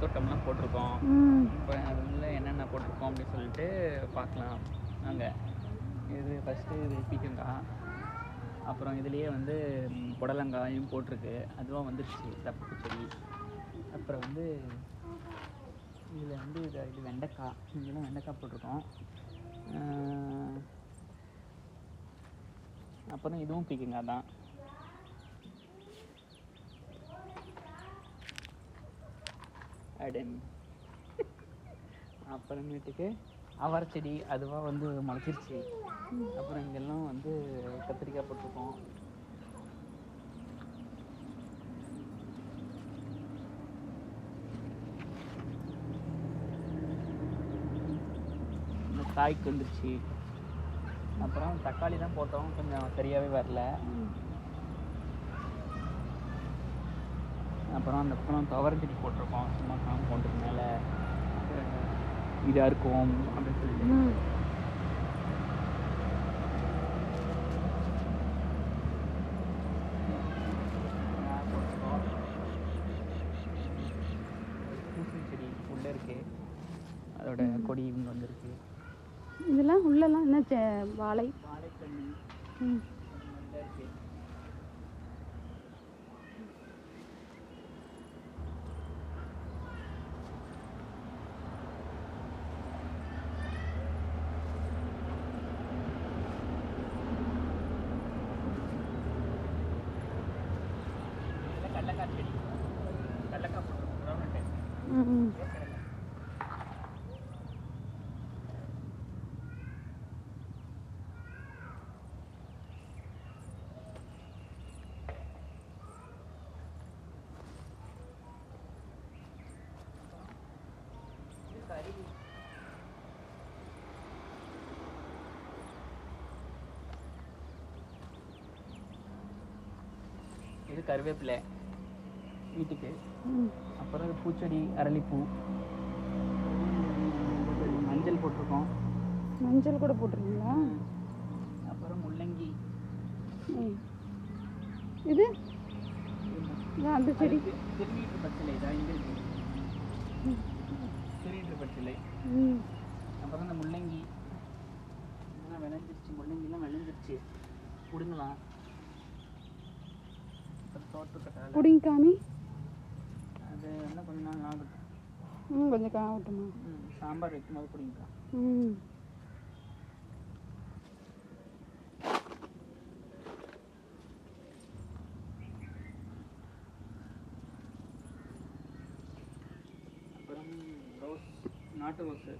தோட்டம்லாம் போட்டிருக்கோம். இப்போ அதில் என்னென்ன போட்டிருக்கோம் அப்படின்னு சொல்லிட்டு பார்க்கலாம் நாங்கள். இது ஃபஸ்ட்டு இது பீக்கங்காய், அப்புறம் இதுலேயே வந்து புடலங்காயும் போட்டிருக்கு, அதுவும் வந்துருச்சு தப்பு செடி. அப்புறம் வந்து இதில் வந்து இது வெண்டைக்காய், இதெல்லாம் வெண்டைக்காய் போட்டிருக்கோம். அப்புறம் இதுவும் பீக்கங்காய் தான். அப்புறமேட்டுக்கு அவரை செடி அதுவாக வந்து முளைச்சிருச்சு. அப்புறம் இங்கெல்லாம் வந்து கத்திரிக்காய் போட்டிருக்கோம். இந்த காய்க்கு வந்துருச்சு. அப்புறம் தக்காளி தான் போட்டோம், கொஞ்சம் சரியாகவே வரல. அப்புறம் அந்த பக்கம் துவரஞ்செடி போட்டிருக்கோம், சும்மா காம்பவுண்டுக்கு மேலே இதாக இருக்கும் அப்படின்னு சொல்லிட்டு. பூசணி செடி உள்ளே இருக்கு, அதோட கொடி இவங்க வந்துருக்கு. இதெல்லாம் உள்ளெல்லாம் என்ன வாழை வாழைக்கண்ணி உள்ளே இருக்கு. கடலக்காய் செடி, கடலக்காய் போட்டிருக்கோம், கிரவுண்ட். இது கருவேப்பிலை வீட்டுக்கு. அப்புறம் பூச்செடி, அரளிப்பூ, மஞ்சள் போட்டிருக்கோம். மஞ்சள் கூட போட்டிருக்கீங்களா? அப்புறம் முள்ளங்கி. இது அந்த செடி திருநீற்று பச்சிலை தான் இங்கே இருக்கு. திருநீற்று பச்சிலை. அப்புறம் இந்த முள்ளங்கி இதெல்லாம் விளைஞ்சிருச்சு, முள்ளங்கிலாம் விளைஞ்சிருச்சு, பிடுங்கலாம். தோட்டக்கட்டால பிடிங்காமி அது என்ன கொஞ்ச நாள் ஆகட்டும். கொஞ்சம் ஆகட்டுமா? சாம்பார் வைக்கும்போது பிடிங்கலாம். அப்புறம் ரோஸ், நாட்டு ரோஸு.